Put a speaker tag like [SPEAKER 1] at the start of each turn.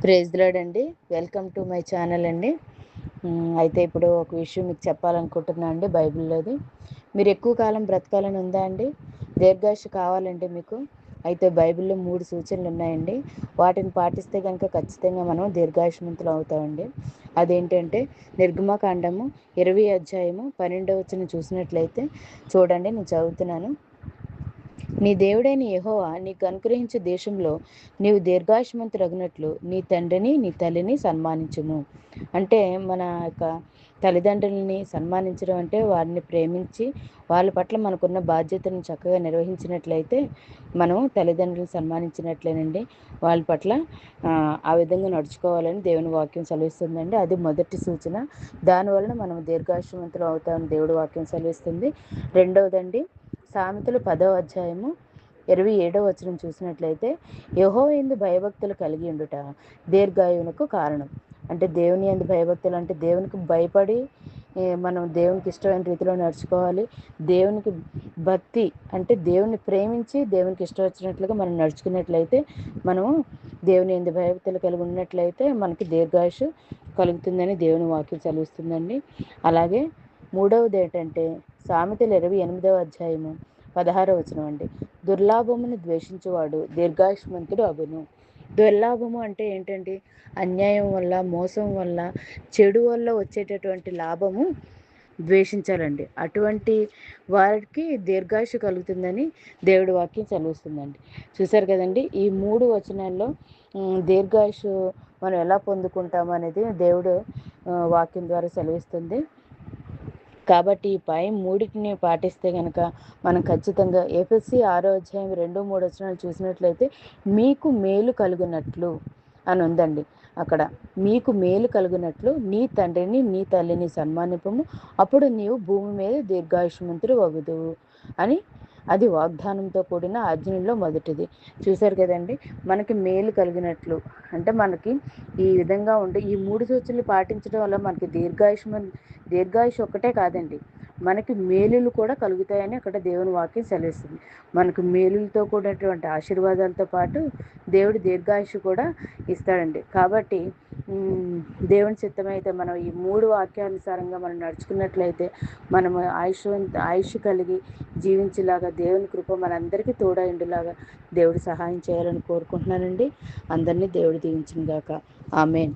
[SPEAKER 1] Praise the lord అండి. Welcome to my channel అండి. అయితే ఇప్పుడు ఒక విషయం మీకు చెప్పాలనుకుంటున్నా అండి. బైబిల్లోది మీరు ఎక్కువ కాలం బ్రతకాలని ఉందా అండి? దీర్ఘాయుష్ కావాలండి మీకు? అయితే బైబిల్లో 3 సూచనలు ఉన్నాయండి. వాటిని పాటిస్తే కనుక ఖచ్చితంగా మనం దీర్ఘాయుష్మంతులు అవుతామండి. అదేంటంటే నిర్గమకాండము 20 అధ్యాయము 12వ వచనం చూసినట్లయితే చూడండి, నేను చదువుతున్నాను. నీ దేవుడైన యెహోవా నీకు అనుగ్రహించే దేశంలో నీవు దీర్ఘాయుష్మంతుడగునట్లు నీ తండ్రిని నీ తల్లిని సన్మానించుము. అంటే మన యొక్క తల్లిదండ్రులని సన్మానించడం అంటే వారిని ప్రేమించి వాళ్ళ పట్ల మనకున్న బాధ్యతను చక్కగా నిర్వహించినట్లయితే మనం తల్లిదండ్రులను సన్మానించినట్లేనండి. వాళ్ళ పట్ల ఆ విధంగా నడుచుకోవాలని దేవుని వాక్యం సెలవిస్తుందండి. అది మొదటి సూచన. దానివలన మనం దీర్ఘాయుష్మంతులు అవుతామని దేవుడి వాక్యం సెలవిస్తుంది. రెండవదండి, సామెతలు 10వ అధ్యాయము 27వ వచనం చూసినట్లయితే యెహోవా యందు భయభక్తులు కలిగి ఉండుట దీర్ఘాయువునకు కారణం. అంటే దేవుని యందు భయభక్తులు అంటే దేవునికి భయపడి మనం దేవునికి ఇష్టమైన రీతిలో నడుచుకోవాలి. దేవునికి భక్తి అంటే దేవుని ప్రేమించి దేవునికి ఇష్టం వచ్చినట్లుగా మనం నడుచుకున్నట్లయితే మనము దేవుని యందు భయభక్తులు కలిగి ఉన్నట్లయితే మనకి దీర్ఘాయుషు కలుగుతుందని దేవుని వాక్యం చదివిస్తుందండి. అలాగే మూడవది ఏంటంటే సామెతలు 28వ అధ్యాయము 16వ వచనం అండి. దుర్లాభమును ద్వేషించువాడు దీర్ఘాయుష్మంతుడు అగును. దుర్లాభము అంటే ఏంటండి? అన్యాయం వల్ల, మోసం వల్ల, చెడు వల్ల వచ్చేటటువంటి లాభము ద్వేషించాలండి. అటువంటి వారికి దీర్ఘాయుషు కలుగుతుందని దేవుడి వాక్యం సెలవిస్తుందండి. చూశారు కదండి, ఈ 3 వచనాల్లో దీర్ఘాయుషు మనం ఎలా పొందుకుంటాం అనేది దేవుడు వాక్యం ద్వారా సెలవిస్తుంది. కాబట్టి ఈ పై మూడింటిని పాటిస్తే కనుక మనం ఖచ్చితంగా ఎఫెసీ 6వ అధ్యాయం 2-3 వచనాలు చూసినట్లయితే మీకు మేలు కలుగునట్లు అని ఉందండి. అక్కడ మీకు మేలు కలుగునట్లు నీ తండ్రిని నీ తల్లిని సన్మానింపము, అప్పుడు నీవు భూమి మీద దీర్ఘాయుష్మంతుడు వగుదువు అని. అది వాగ్దానంతో కూడిన ఆజ్ఞల్లో మొదటిది. చూశారు కదండి, మనకి మేలు కలిగినట్లు అంటే మనకి ఈ విధంగా ఉండే ఈ 3 సూచనలు పాటించడం వల్ల మనకి దీర్ఘాయుష్ ఒక్కటే కాదండి, మనకి మేలులు కూడా కలుగుతాయని అక్కడ దేవుని వాక్యం సెలవిస్తుంది. మనకు మేలులతో కూడినటువంటి ఆశీర్వాదాలతో పాటు దేవుడు దీర్ఘాయుష్ కూడా ఇస్తాడండి. కాబట్టి దేవుని చిత్తమైతే మనం ఈ 3 వాక్యానుసారంగా మనం నడుచుకున్నట్లయితే మనము ఆయుష్ కలిగి జీవించేలాగా దేవుని కృప మనందరికీ తోడైండులాగా దేవుడు సహాయం చేయాలని కోరుకుంటున్నానండి. అందరినీ దేవుడు దీవించును గాక. ఆమేన్.